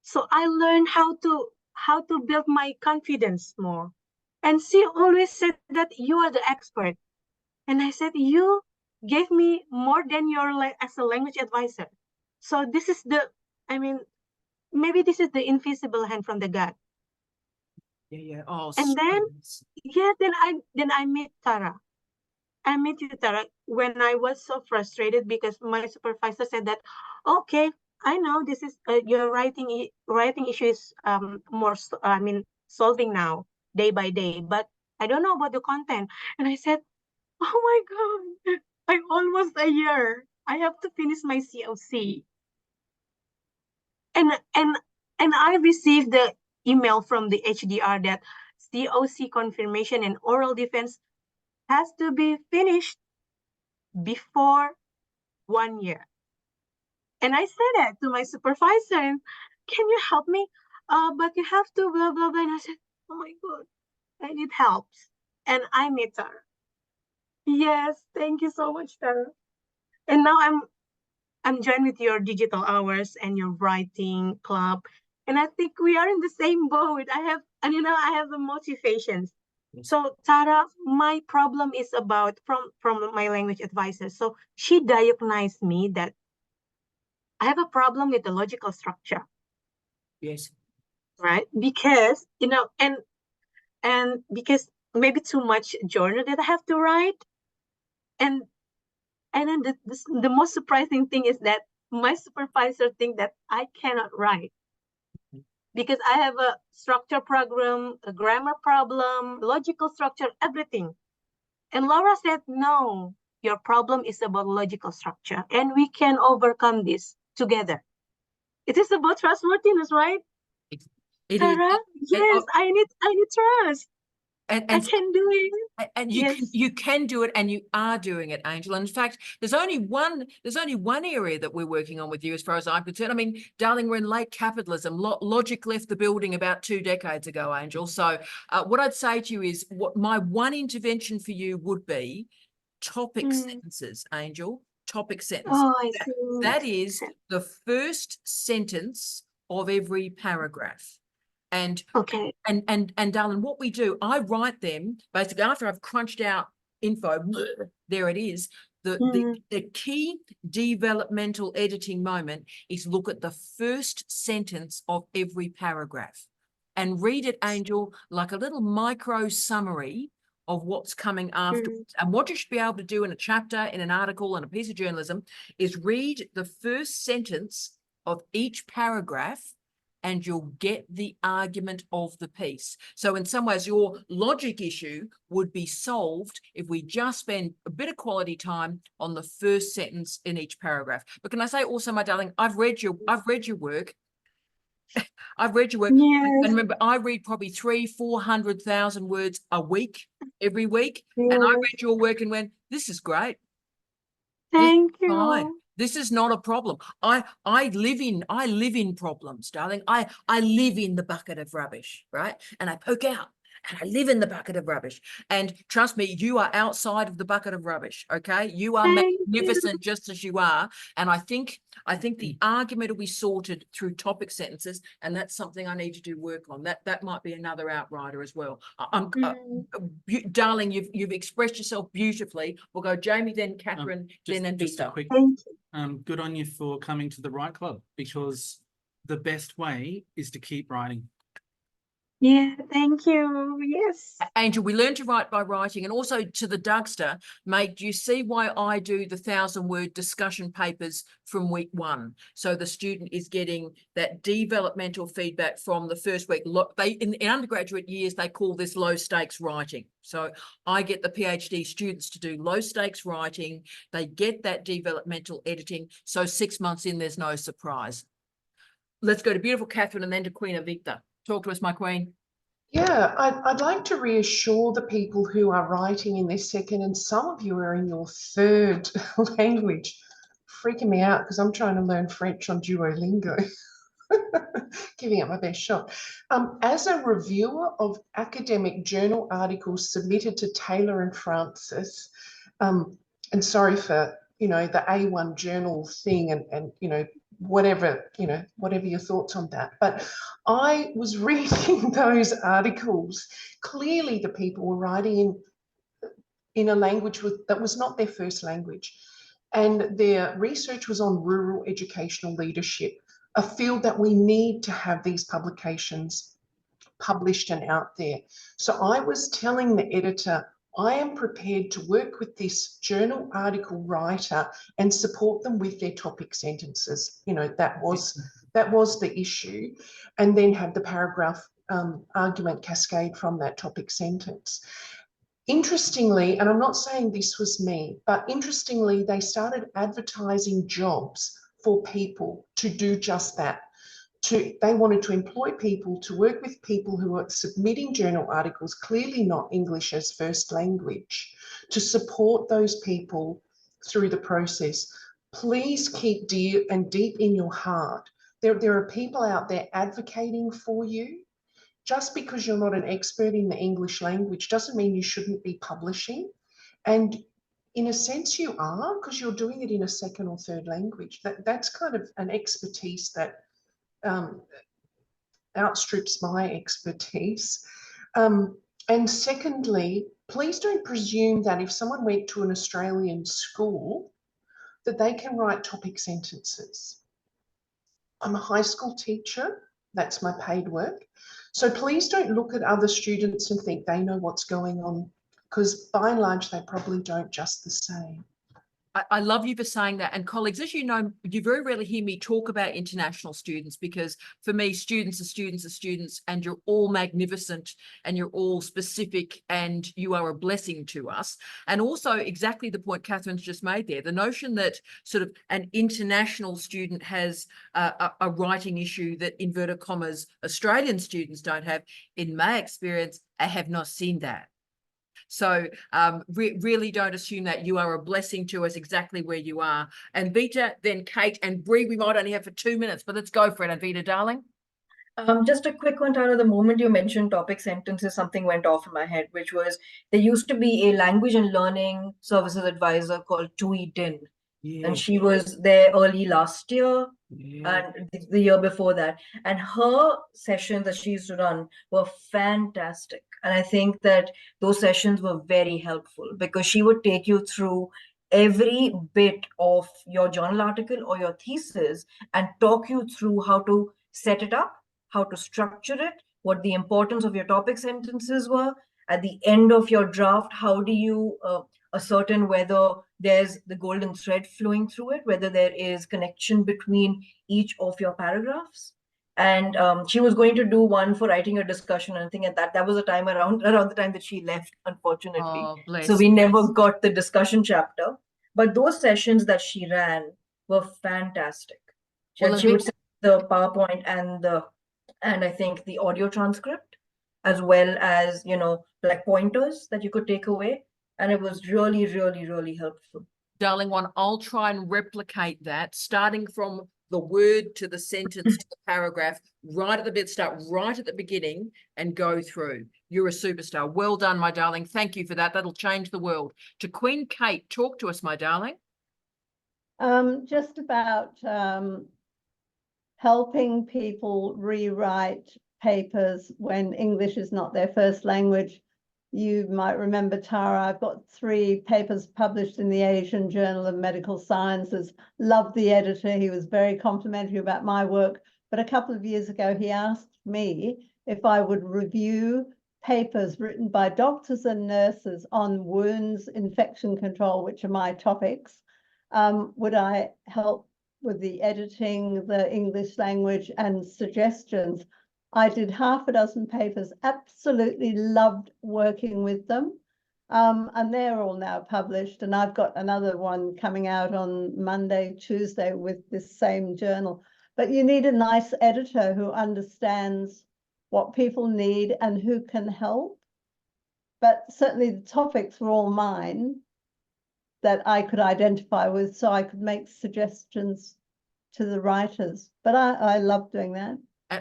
So I learned how to build my confidence more. And she always said that you are the expert. And I said, you gave me more than your as a language advisor. So this is maybe this is the invisible hand from the God. Yeah. Oh, And then, sweetness. yeah, then I met Tara. I met you, Tara, when I was so frustrated because my supervisor said that, okay, I know this is your writing issue is solving now day by day, but I don't know about the content. And I said, oh my God, I'm almost a year. I have to finish my COC. And I received the email from the HDR that COC confirmation and oral defense has to be finished before 1 year. And I said that to my supervisor, can you help me? But you have to blah, blah, blah. And I said, oh my God, I need help. And I met her. Yes, thank you so much, Tara. And now I'm joined with your digital hours and your writing club. And I think we are in the same boat. I have the motivations. Yes. So Tara, my problem is about from my language advisor. So she diagnosed me that I have a problem with the logical structure. Yes. Right? Because, and because maybe too much journal that I have to write. And then the most surprising thing is that my supervisor think that I cannot write because I have a structure problem, a grammar problem, logical structure, everything. And Laura said, no, your problem is about logical structure and we can overcome this together. It is about trustworthiness, right? It is. Tara? Yes, I need trust. I And can do it. and Yes. you can do it, and you are doing it, Angel. In fact, there's only one area that we're working on with you, as far as I'm concerned. I mean, darling, we're in late capitalism. Logic left the building about 2 decades ago, Angel. So what I'd say to you is, what my one intervention for you would be topic sentences, Angel. Topic sentences. Oh, I see. That is the first sentence of every paragraph. And Okay. and darling, what we do, I write them basically after I've crunched out info. There it is. The key developmental editing moment is look at the first sentence of every paragraph and read it, Angel, like a little micro summary of what's coming afterwards. And what you should be able to do in a chapter, in an article, in a piece of journalism is read the first sentence of each paragraph, and you'll get the argument of the piece. So in some ways, your logic issue would be solved if we just spend a bit of quality time on the first sentence in each paragraph. But can I say also, my darling, I've read your work. I've read your work. Yes. And remember, I read probably 300,000-400,000 words a week, every week. Yes. And I read your work and went, this is great. Thank This is fine. you. This is not a problem. I live in problems, darling. I live in the bucket of rubbish, right? And I poke out, and I live in the bucket of rubbish. And trust me, you are outside of the bucket of rubbish, okay? You are Thank magnificent just as you are. And I think the argument will be sorted through topic sentences, and that's something I need to do work on. That might be another outrider as well. Darling, you've expressed yourself beautifully. We'll go Jamie, then Catherine, then Just a Anvita. quick, Thank you. good on you for coming to the right club, because the best way is to keep writing. Yeah, thank you. Yes. Angel, we learn to write by writing. And also to the Dougster, mate, do you see why I do the 1,000-word discussion papers from week 1? So the student is getting that developmental feedback from the first week. In undergraduate years, they call this low stakes writing. So I get the PhD students to do low stakes writing. They get that developmental editing. So 6 months in, there's no surprise. Let's go to beautiful Catherine and then to Queen Avicta. Talk to us, my queen. Yeah, I'd like to reassure the people who are writing in their second, and some of you are in your third language. Freaking me out because I'm trying to learn French on Duolingo. Giving it my best shot. As a reviewer of academic journal articles submitted to Taylor and Francis, and sorry for, the A1 journal thing and whatever your thoughts on that. But I was reading those articles. Clearly the people were writing in a language that was not their first language. And their research was on rural educational leadership, a field that we need to have these publications published and out there. So I was telling the editor, I am prepared to work with this journal article writer and support them with their topic sentences. That was the issue. And then have the paragraph argument cascade from that topic sentence. Interestingly, and I'm not saying this was me, but interestingly, they started advertising jobs for people to do just that. They wanted to employ people to work with people who are submitting journal articles, clearly not English as first language, to support those people through the process. Please keep dear and deep in your heart. There are people out there advocating for you. Just because you're not an expert in the English language doesn't mean you shouldn't be publishing. And in a sense you are, because you're doing it in a second or third language. That's kind of an expertise that outstrips my expertise. And secondly, please don't presume that if someone went to an Australian school, that they can write topic sentences. I'm a high school teacher. That's my paid work. So please don't look at other students and think they know what's going on, because by and large, they probably don't just the same. I love you for saying that. And colleagues, as you know, you very rarely hear me talk about international students, because for me, students are students are students, and you're all magnificent and you're all specific and you are a blessing to us. And also exactly the point Catherine's just made there, the notion that sort of an international student has a writing issue that, inverted commas, Australian students don't have. In my experience, I have not seen that. So really don't assume that. You are a blessing to us exactly where you are. And Vita, then Kate, and Bree, we might only have for 2 minutes, but let's go for it. And Vita, darling. Just a quick one, Tara. The moment you mentioned topic sentences, something went off in my head, which was there used to be a language and learning services advisor called Tui Din. Yeah. And she was there early last year Yeah. and the year before that. And her sessions that she used to run were fantastic. And I think that those sessions were very helpful, because she would take you through every bit of your journal article or your thesis and talk you through how to set it up, how to structure it, what the importance of your topic sentences were. At the end of your draft, how do you ascertain whether there's the golden thread flowing through it, whether there is connection between each of your paragraphs. And she was going to do one for writing a discussion, and I think that was a time around the time that she left, unfortunately. Oh, bless. So we never got the discussion chapter. But those sessions that she ran were fantastic. Well, She would send the PowerPoint and I think the audio transcript, as well as, like pointers that you could take away. And it was really, really, really helpful. Darling one, I'll try and replicate that, starting from the word to the sentence to the paragraph, right at the bit, start right at the beginning and go through. You're a superstar. Well done, my darling. Thank you for that. That'll change the world. To Queen Kate, talk to us, my darling. Just about helping people rewrite papers when English is not their first language. You might remember, Tara, I've got 3 papers published in the Asian Journal of Medical Sciences. Loved the editor. He was very complimentary about my work. But a couple of years ago, he asked me if I would review papers written by doctors and nurses on wounds, infection control, which are my topics. Would I help with the editing, the English language, and suggestions? I did half a dozen papers, absolutely loved working with them. And they're all now published. And I've got another one coming out on Monday, Tuesday with this same journal. But you need a nice editor who understands what people need and who can help. But certainly the topics were all mine that I could identify with, so I could make suggestions to the writers. But I love doing that.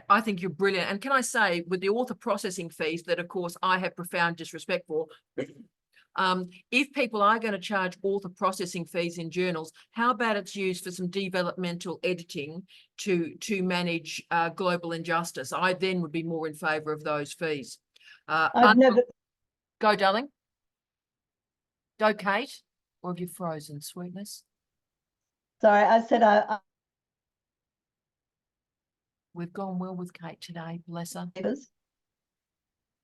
I think you're brilliant. And can I say, with the author processing fees that, of course, I have profound disrespect for, if people are going to charge author processing fees in journals, how about it's used for some developmental editing to manage global injustice? I then would be more in favour of those fees. I've never... Go, darling. Go, Kate. Or have you frozen, sweetness? Sorry, I said We've gone well with Kate today, bless her.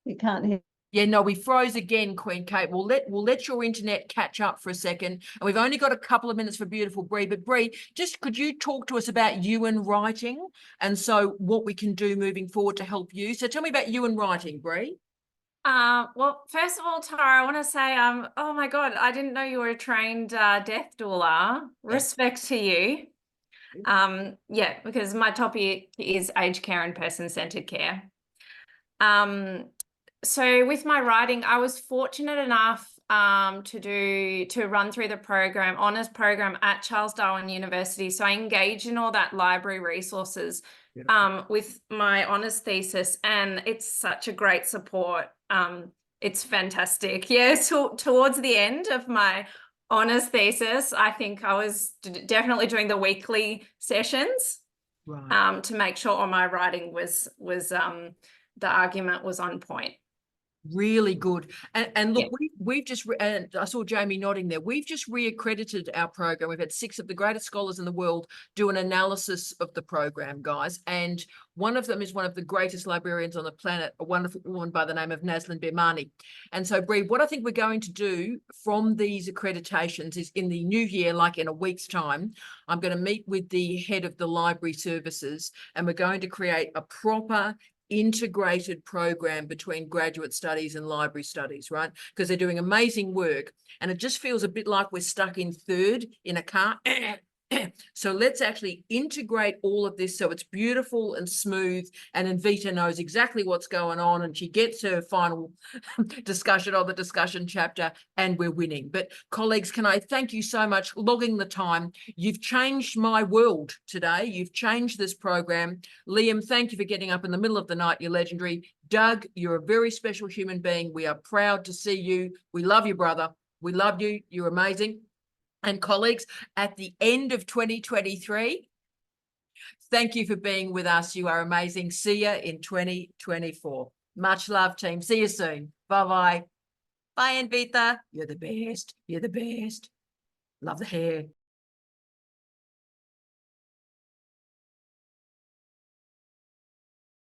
You can't hear. Yeah, no, we froze again, Queen Kate. We'll let your internet catch up for a second. And we've only got a couple of minutes for beautiful Bree. But Bree, just could you talk to us about you and writing, and so what we can do moving forward to help you? So tell me about you and writing, Bree. Well, first of all, Tara, I want to say, oh my God, I didn't know you were a trained death doula. Respect to you. Yeah, because my topic is aged care and person-centered care. So with my writing, I was fortunate enough to run through the program, honours program at Charles Darwin University. So I engage in all that library resources with my honours thesis, and it's such a great support. It's fantastic. Yeah, so towards the end of my honours thesis, I think I was definitely doing the weekly sessions to make sure all my writing was the argument was on point. Really good. And look, we've just, and I saw Jamie nodding there, we've just reaccredited our program. We've had 6 of the greatest scholars in the world do an analysis of the program, guys. And one of them is one of the greatest librarians on the planet, a wonderful woman by the name of Nazanin Birmani. And so, Bree, what I think we're going to do from these accreditations is in the new year, like in a week's time, I'm going to meet with the head of the library services, and we're going to create a proper integrated program between graduate studies and library studies, right? Because they're doing amazing work, and it just feels a bit like we're stuck in third in a car. So let's actually integrate all of this so it's beautiful and smooth, and Anvita knows exactly what's going on, and she gets her final discussion on the discussion chapter, and we're winning. But colleagues, can I thank you so much logging the time? You've changed my world today. You've changed this program. Liam, thank you for getting up in the middle of the night. You're legendary. Doug, you're a very special human being. We are proud to see you. We love you, brother. We love you. You're amazing. And colleagues, at the end of 2023, thank you for being with us. You are amazing. See you in 2024. Much love, team. See you soon. Bye-bye. Bye, Anvita. You're the best. You're the best. Love the hair.